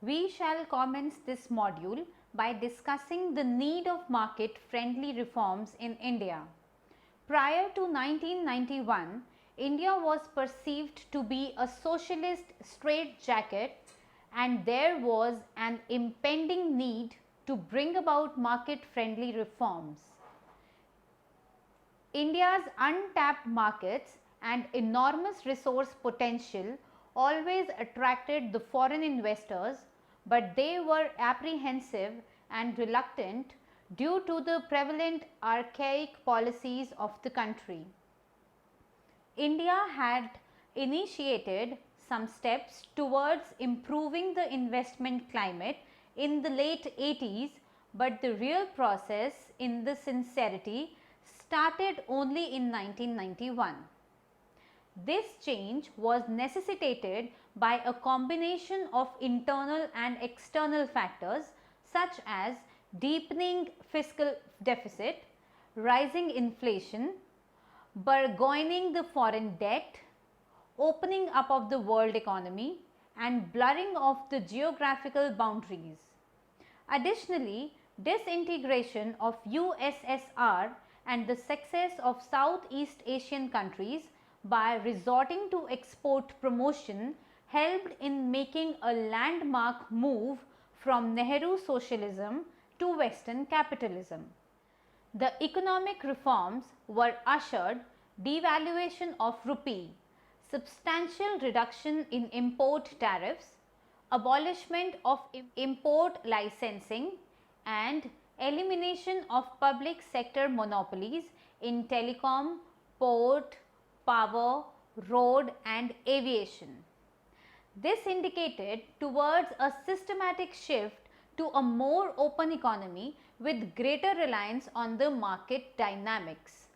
We shall commence this module by discussing the need of market-friendly reforms in India. Prior to 1991, India was perceived to be a socialist straitjacket, and there was an impending need to bring about market-friendly reforms. India's untapped markets and enormous resource potential always attracted the foreign investors, but they were apprehensive and reluctant due to the prevalent archaic policies of the country. India had initiated some steps towards improving the investment climate in the late 80s, but the real process in the sincerity started only in 1991. This change was necessitated by a combination of internal and external factors such as deepening fiscal deficit, rising inflation, burgeoning the foreign debt, opening up of the world economy, and blurring of the geographical boundaries. Additionally, disintegration of USSR and the success of Southeast Asian countries by resorting to export promotion helped in making a landmark move from Nehru socialism to Western capitalism. The economic reforms were ushered devaluation of rupee, substantial reduction in import tariffs, abolishment of import licensing, and elimination of public sector monopolies in telecom, port, power, road and aviation. This indicated towards a systematic shift to a more open economy with greater reliance on the market dynamics,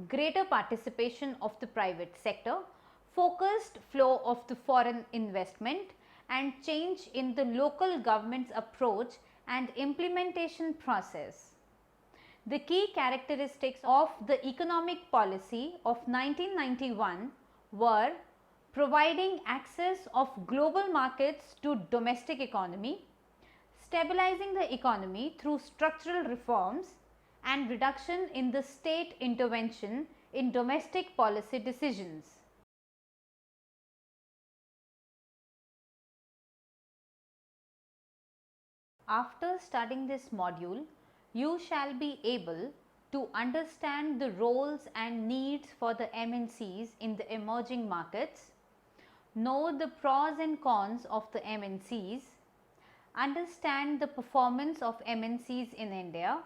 greater participation of the private sector, focused flow of the foreign investment, and change in the local government's approach and implementation process. The key characteristics of the economic policy of 1991 were providing access of global markets to domestic economy, stabilizing the economy through structural reforms, and reduction in the state intervention in domestic policy decisions. After studying this module, you shall be able to understand the roles and needs for the MNCs in the emerging markets, know the pros and cons of the MNCs, understand the performance of MNCs in India.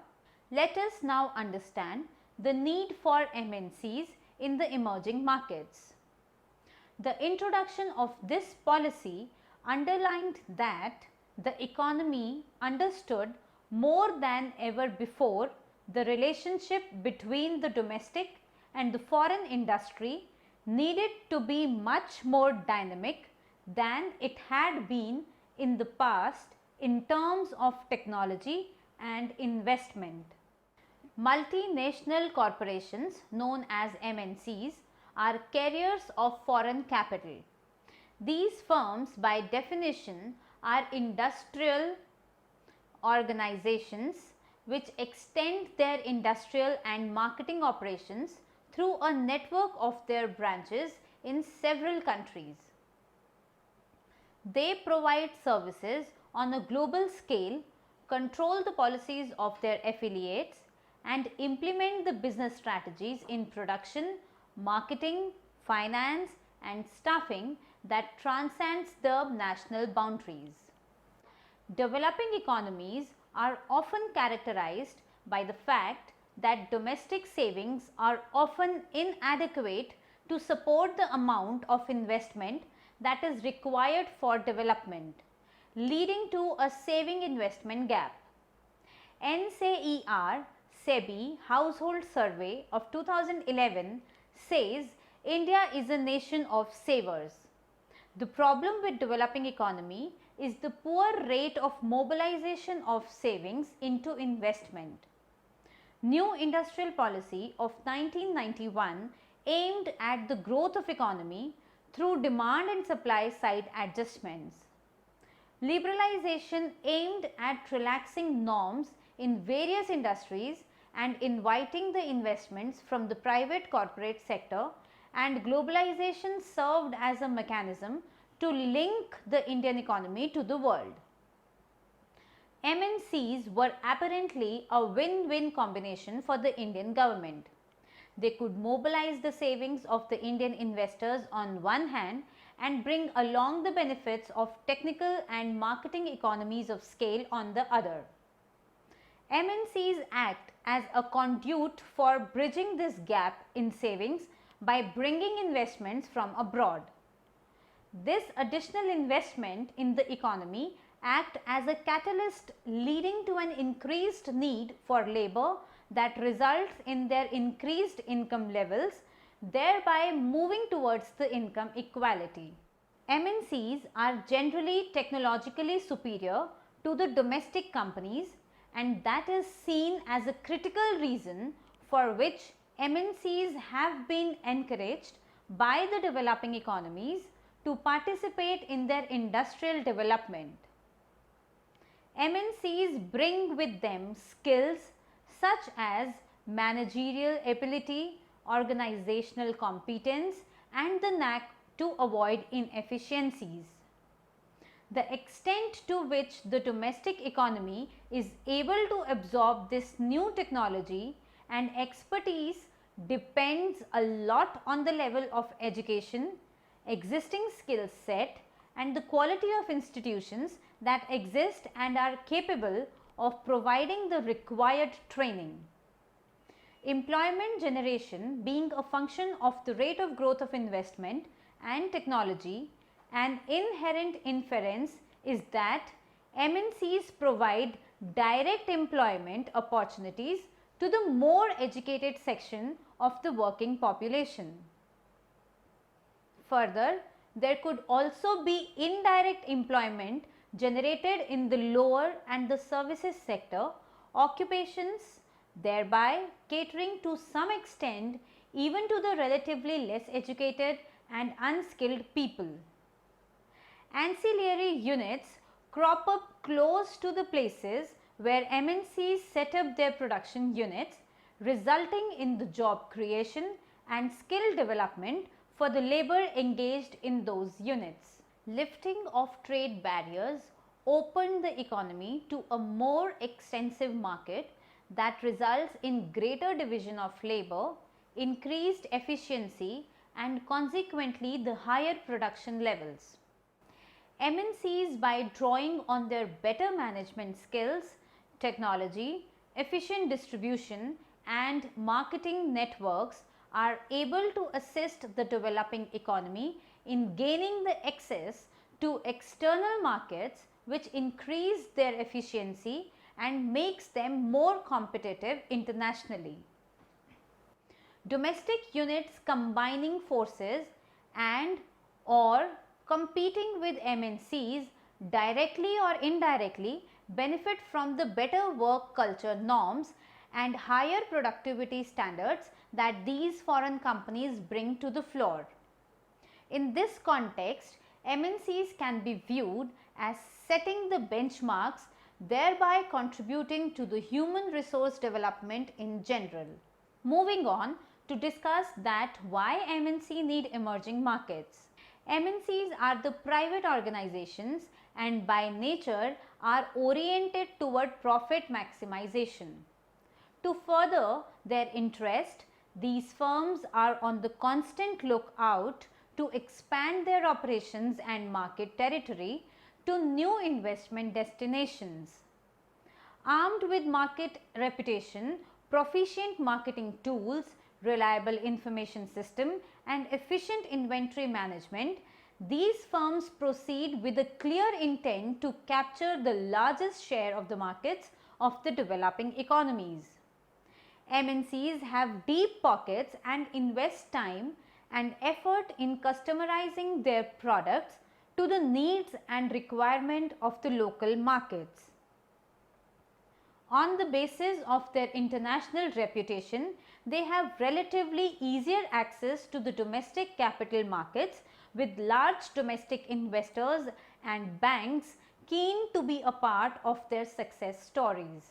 Let us now understand the need for MNCs in the emerging markets. The introduction of this policy underlined that the economy understood more than ever before the relationship between the domestic and the foreign industry needed to be much more dynamic than it had been in the past in terms of technology and investment. Multinational corporations known as MNCs are carriers of foreign capital. These firms by definition are industrial organizations which extend their industrial and marketing operations through a network of their branches in several countries. They provide services on a global scale, control the policies of their affiliates, and implement the business strategies in production, marketing, finance, and staffing that transcends the national boundaries. Developing economies are often characterized by the fact that domestic savings are often inadequate to support the amount of investment that is required for development, leading to a saving investment gap. NSAER SEBI Household Survey of 2011 says India is a nation of savers. The problem with developing economy is the poor rate of mobilization of savings into investment. New industrial policy of 1991 aimed at the growth of economy through demand and supply side adjustments. Liberalization aimed at relaxing norms in various industries and inviting the investments from the private corporate sector, and globalization served as a mechanism to link the Indian economy to the world. MNCs were apparently a win-win combination for the Indian government. They could mobilize the savings of the Indian investors on one hand and bring along the benefits of technical and marketing economies of scale on the other. MNCs act as a conduit for bridging this gap in savings by bringing investments from abroad. This additional investment in the economy act as a catalyst leading to an increased need for labor that results in their increased income levels, thereby moving towards the income equality. MNCs are generally technologically superior to the domestic companies, and that is seen as a critical reason for which MNCs have been encouraged by the developing economies to participate in their industrial development. MNCs bring with them skills such as managerial ability, organizational competence, and the knack to avoid inefficiencies. The extent to which the domestic economy is able to absorb this new technology and expertise depends a lot on the level of education, existing skill set, and the quality of institutions that exist and are capable of providing the required training. Employment generation being a function of the rate of growth of investment and technology, an inherent inference is that MNCs provide direct employment opportunities to the more educated section of the working population. Further, there could also be indirect employment generated in the lower and the services sector occupations, thereby catering to some extent even to the relatively less educated and unskilled people. Ancillary units crop up close to the places where MNCs set up their production units, resulting in the job creation and skill development for the labor engaged in those units. Lifting of trade barriers opened the economy to a more extensive market that results in greater division of labor, increased efficiency, and consequently the higher production levels. MNCs, by drawing on their better management skills, technology, efficient distribution, and marketing networks, are able to assist the developing economy in gaining the access to external markets, which increase their efficiency and makes them more competitive internationally. Domestic units combining forces and or competing with MNCs directly or indirectly benefit from the better work culture norms and higher productivity standards that these foreign companies bring to the floor. In this context, MNCs can be viewed as setting the benchmarks, thereby contributing to the human resource development in general. Moving on to discuss that why MNC need emerging markets. MNCs are the private organizations and by nature are oriented toward profit maximization. To further their interest, these firms are on the constant lookout to expand their operations and market territory to new investment destinations. Armed with market reputation, proficient marketing tools, reliable information system, and efficient inventory management, these firms proceed with a clear intent to capture the largest share of the markets of the developing economies. MNCs have deep pockets and invest time and effort in customizing their products to the needs and requirement of the local markets. On the basis of their international reputation, they have relatively easier access to the domestic capital markets with large domestic investors and banks keen to be a part of their success stories.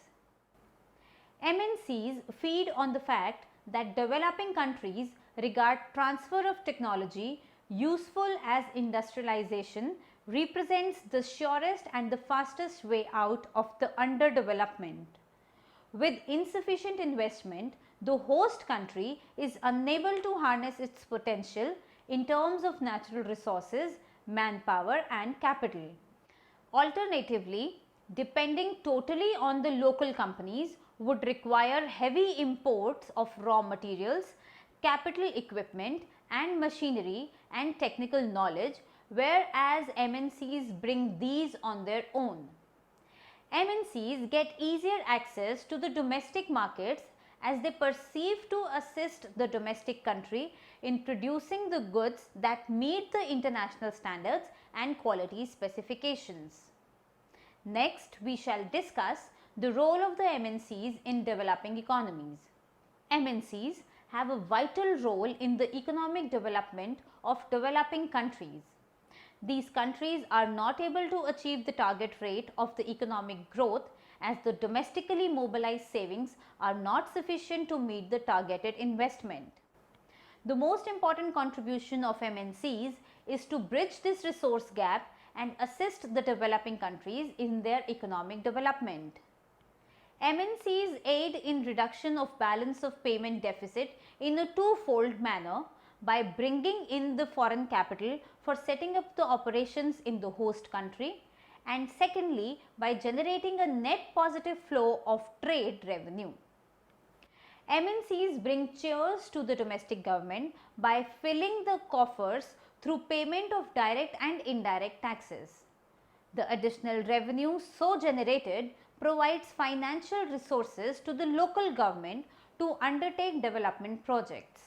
MNCs feed on the fact that developing countries regard transfer of technology useful as industrialization represents the surest and the fastest way out of the underdevelopment. With insufficient investment, the host country is unable to harness its potential in terms of natural resources, manpower and capital. Alternatively, depending totally on the local companies would require heavy imports of raw materials, capital equipment and machinery and technical knowledge, whereas MNCs bring these on their own. MNCs get easier access to the domestic markets as they perceive to assist the domestic country in producing the goods that meet the international standards and quality specifications. Next, we shall discuss the role of the MNCs in developing economies. MNCs have a vital role in the economic development of developing countries. These countries are not able to achieve the target rate of the economic growth as the domestically mobilized savings are not sufficient to meet the targeted investment. The most important contribution of MNCs is to bridge this resource gap and assist the developing countries in their economic development. MNCs aid in reduction of balance of payment deficit in a twofold manner by bringing in the foreign capital for setting up the operations in the host country, and secondly by generating a net positive flow of trade revenue. MNCs bring cheers to the domestic government by filling the coffers through payment of direct and indirect taxes. The additional revenue so generated provides financial resources to the local government to undertake development projects.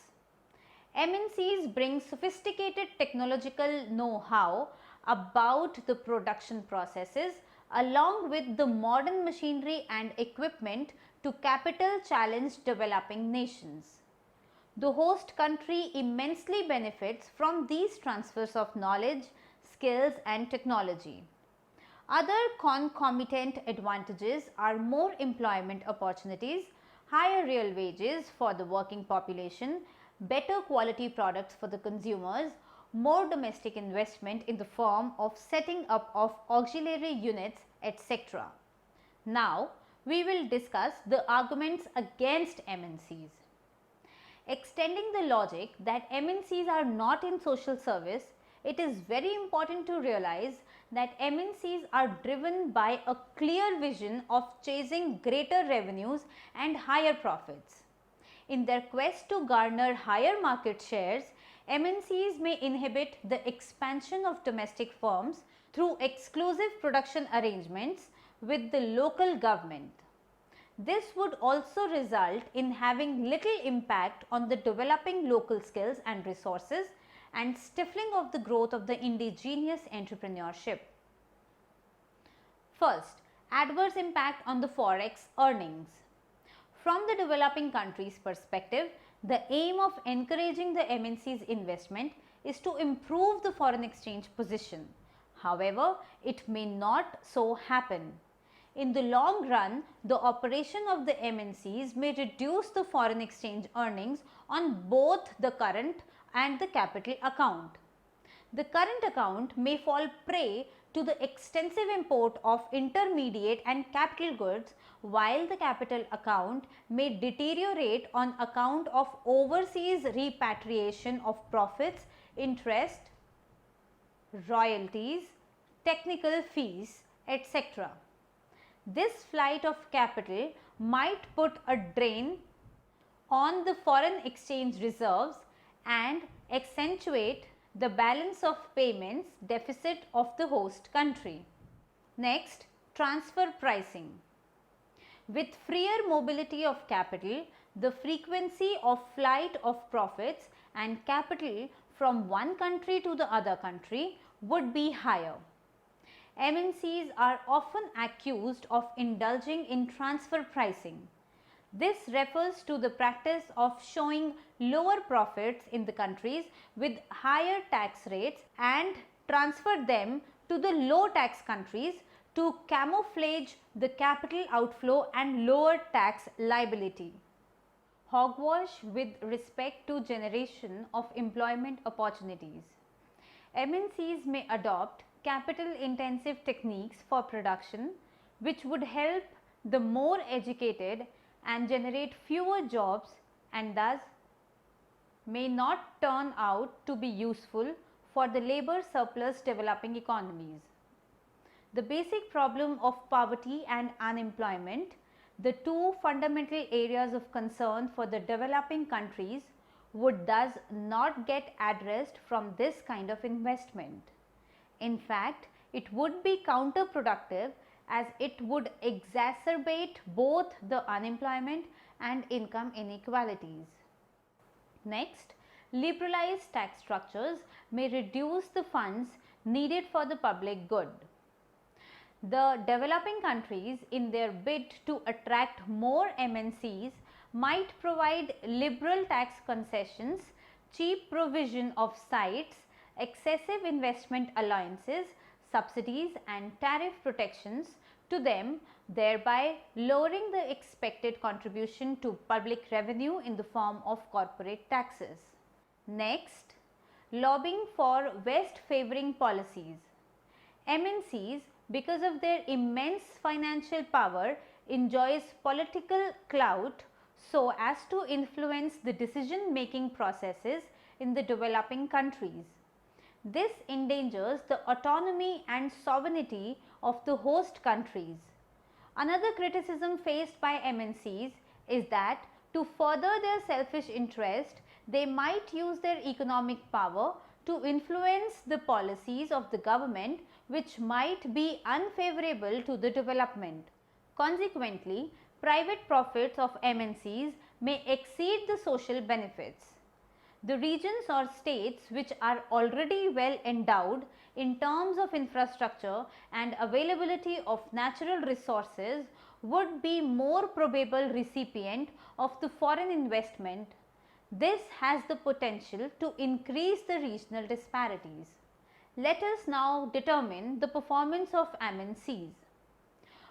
MNCs bring sophisticated technological know-how about the production processes along with the modern machinery and equipment to capital challenged developing nations. The host country immensely benefits from these transfers of knowledge, skills and technology. Other concomitant advantages are more employment opportunities, higher real wages for the working population, better quality products for the consumers, more domestic investment in the form of setting up of auxiliary units, etc. Now, we will discuss the arguments against MNCs. Extending the logic that MNCs are not in social service, it is very important to realize that MNCs are driven by a clear vision of chasing greater revenues and higher profits. In their quest to garner higher market shares, MNCs may inhibit the expansion of domestic firms through exclusive production arrangements with the local government. This would also result in having little impact on the developing local skills and resources and stifling of the growth of the indigenous entrepreneurship. First, adverse impact on the forex earnings. From the developing countries' perspective, the aim of encouraging the MNC's investment is to improve the foreign exchange position. However, it may not so happen. In the long run, the operation of the MNCs may reduce the foreign exchange earnings on both the current and the capital account. The current account may fall prey to the extensive import of intermediate and capital goods, while the capital account may deteriorate on account of overseas repatriation of profits, interest, royalties, technical fees, etc. This flight of capital might put a drain on the foreign exchange reserves and accentuate the balance of payments deficit of the host country. Next, transfer pricing. With freer mobility of capital, the frequency of flight of profits and capital from one country to the other country would be higher. MNCs are often accused of indulging in transfer pricing. This refers to the practice of showing lower profits in the countries with higher tax rates and transfer them to the low tax countries to camouflage the capital outflow and lower tax liability. Hogwash with respect to generation of employment opportunities. MNCs may adopt capital intensive techniques for production which would help the more educated and generate fewer jobs and thus may not turn out to be useful for the labor surplus developing economies. The basic problem of poverty and unemployment, the two fundamental areas of concern for the developing countries, would thus not get addressed from this kind of investment. In fact, it would be counterproductive as it would exacerbate both the unemployment and income inequalities. Next, liberalized tax structures may reduce the funds needed for the public good. The developing countries, in their bid to attract more MNCs, might provide liberal tax concessions, cheap provision of sites, excessive investment allowances, subsidies and tariff protections to them, thereby lowering the expected contribution to public revenue in the form of corporate taxes. Next, lobbying for West favoring policies. MNCs, because of their immense financial power, enjoys political clout so as to influence the decision making processes in the developing countries. This endangers the autonomy and sovereignty of the host countries. Another criticism faced by MNCs is that to further their selfish interest, they might use their economic power to influence the policies of the government which might be unfavorable to the development. Consequently, private profits of MNCs may exceed the social benefits. The regions or states which are already well endowed in terms of infrastructure and availability of natural resources would be more probable recipient of the foreign investment. This has the potential to increase the regional disparities. Let us now determine the performance of MNCs.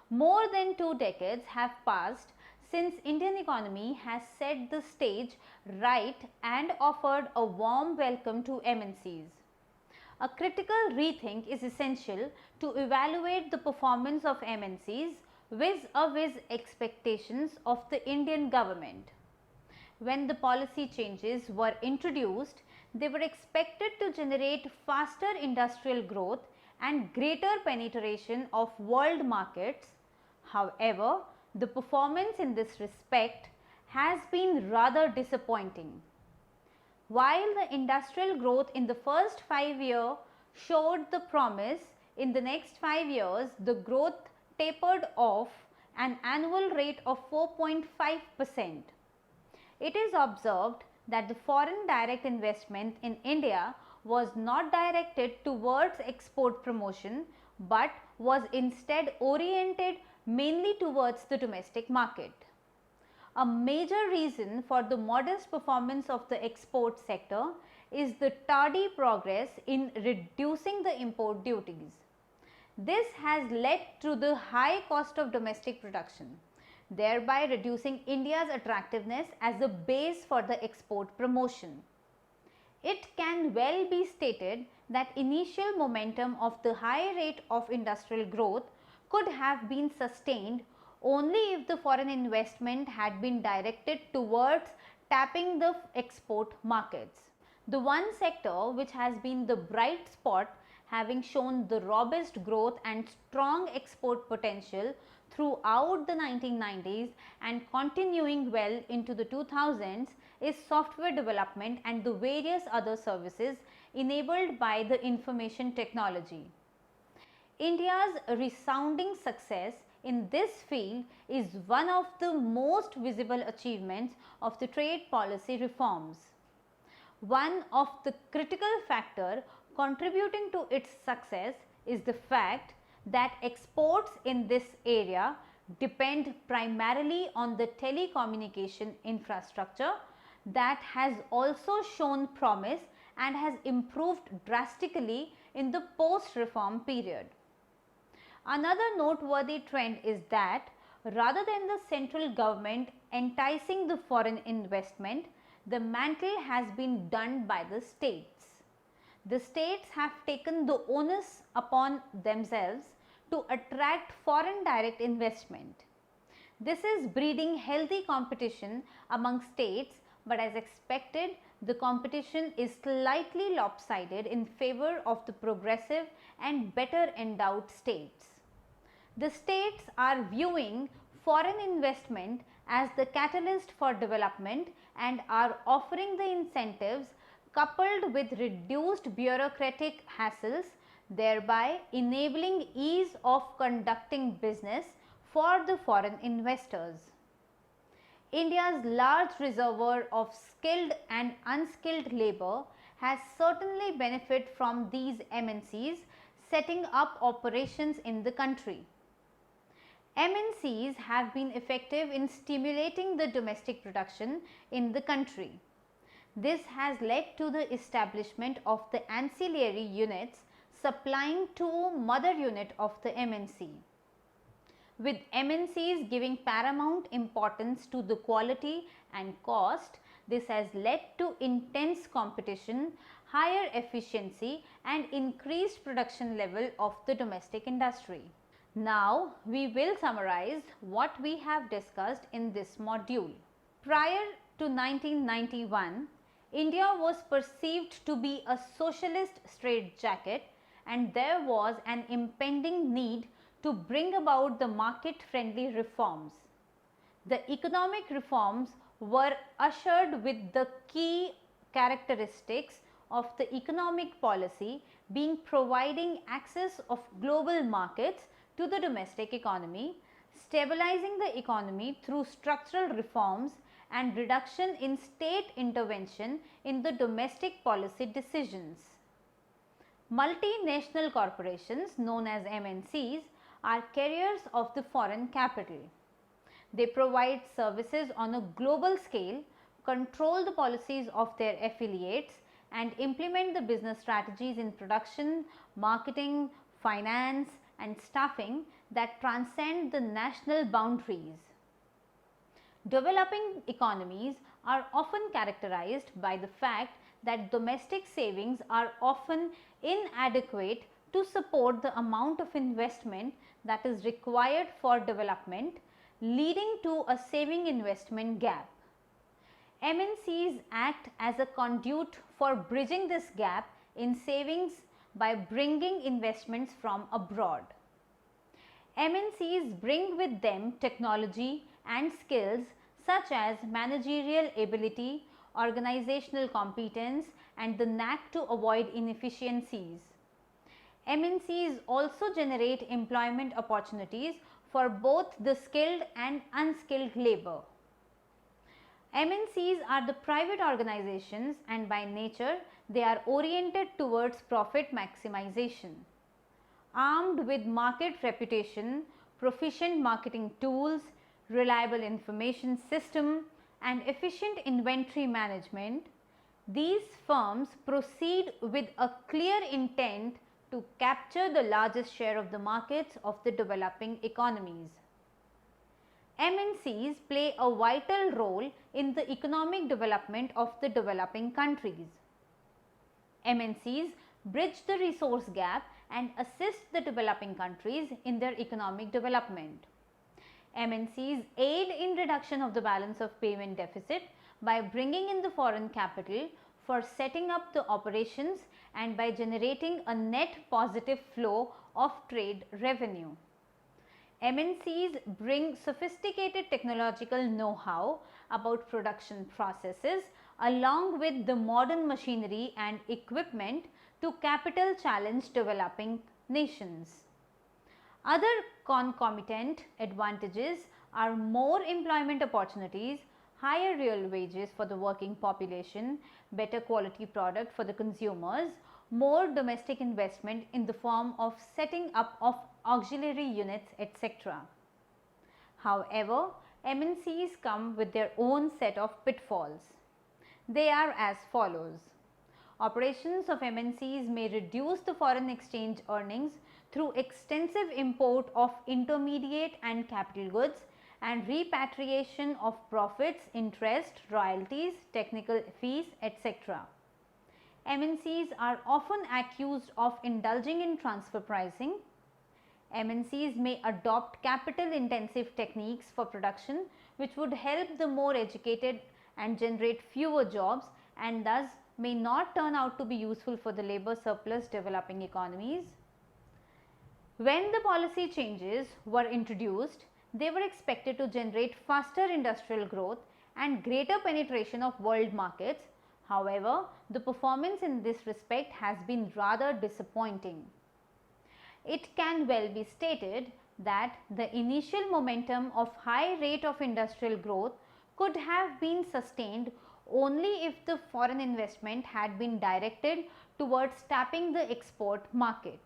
More than 2 decades have passed since Indian economy has set the stage right and offered a warm welcome to MNCs. A critical rethink is essential to evaluate the performance of MNCs vis-a-vis expectations of the Indian government. When the policy changes were introduced, they were expected to generate faster industrial growth and greater penetration of world markets. However, the performance in this respect has been rather disappointing. While the industrial growth in the first 5 years showed the promise, in the next 5 years the growth tapered off an annual rate of 4.5%. It is observed that the foreign direct investment in India was not directed towards export promotion but was instead oriented mainly towards the domestic market. A major reason for the modest performance of the export sector is the tardy progress in reducing the import duties. This has led to the high cost of domestic production, thereby reducing India's attractiveness as a base for the export promotion. It can well be stated that initial momentum of the high rate of industrial growth could have been sustained only if the foreign investment had been directed towards tapping the export markets. The one sector which has been the bright spot, having shown the robust growth and strong export potential throughout the 1990s and continuing well into the 2000s, is software development and the various other services enabled by the information technology. India's resounding success in this field is one of the most visible achievements of the trade policy reforms. One of the critical factors contributing to its success is the fact that exports in this area depend primarily on the telecommunication infrastructure that has also shown promise and has improved drastically in the post-reform period. Another noteworthy trend is that rather than the central government enticing the foreign investment, the mantle has been done by the states. The states have taken the onus upon themselves to attract foreign direct investment. This is breeding healthy competition among states, but as expected, the competition is slightly lopsided in favor of the progressive and better endowed states. The states are viewing foreign investment as the catalyst for development and are offering the incentives coupled with reduced bureaucratic hassles, thereby enabling ease of conducting business for the foreign investors. India's large reservoir of skilled and unskilled labor has certainly benefited from these MNCs setting up operations in the country. MNCs have been effective in stimulating the domestic production in the country. This has led to the establishment of the ancillary units supplying to mother unit of the MNC. With MNCs giving paramount importance to the quality and cost, this has led to intense competition, higher efficiency and increased production level of the domestic industry. Now, we will summarize what we have discussed in this module. Prior to 1991, India was perceived to be a socialist straitjacket and there was an impending need to bring about the market friendly reforms. The economic reforms were ushered with the key characteristics of the economic policy being providing access of global markets to the domestic economy, stabilizing the economy through structural reforms and reduction in state intervention in the domestic policy decisions. Multinational corporations known as MNCs are carriers of the foreign capital. They provide services on a global scale, control the policies of their affiliates and implement the business strategies in production, marketing, finance and staffing that transcend the national boundaries. Developing economies are often characterized by the fact that domestic savings are often inadequate to support the amount of investment that is required for development, leading to a saving investment gap. MNCs act as a conduit for bridging this gap in savings by bringing investments from abroad. MNCs bring with them technology and skills such as managerial ability, organizational competence and the knack to avoid inefficiencies. MNCs also generate employment opportunities for both the skilled and unskilled labor. MNCs are the private organizations and by nature they are oriented towards profit maximization. Armed with market reputation, proficient marketing tools, reliable information system and efficient inventory management, these firms proceed with a clear intent to capture the largest share of the markets of the developing economies. MNCs play a vital role in the economic development of the developing countries. MNCs bridge the resource gap and assist the developing countries in their economic development. MNCs aid in reduction of the balance of payment deficit by bringing in the foreign capital for setting up the operations and by generating a net positive flow of trade revenue. MNCs bring sophisticated technological know-how about production processes along with the modern machinery and equipment to capital challenge developing nations. Other concomitant advantages are more employment opportunities, higher real wages for the working population, better quality product for the consumers, more domestic investment in the form of setting up of auxiliary units, etc. However, MNCs come with their own set of pitfalls. They are as follows. Operations of MNCs may reduce the foreign exchange earnings through extensive import of intermediate and capital goods and repatriation of profits, interest, royalties, technical fees, etc. MNCs are often accused of indulging in transfer pricing. MNCs may adopt capital intensive techniques for production which would help the more educated and generate fewer jobs, and thus may not turn out to be useful for the labor surplus developing economies. When the policy changes were introduced, they were expected to generate faster industrial growth and greater penetration of world markets. However, the performance in this respect has been rather disappointing. It can well be stated that the initial momentum of high rate of industrial growth could have been sustained only if the foreign investment had been directed towards tapping the export market.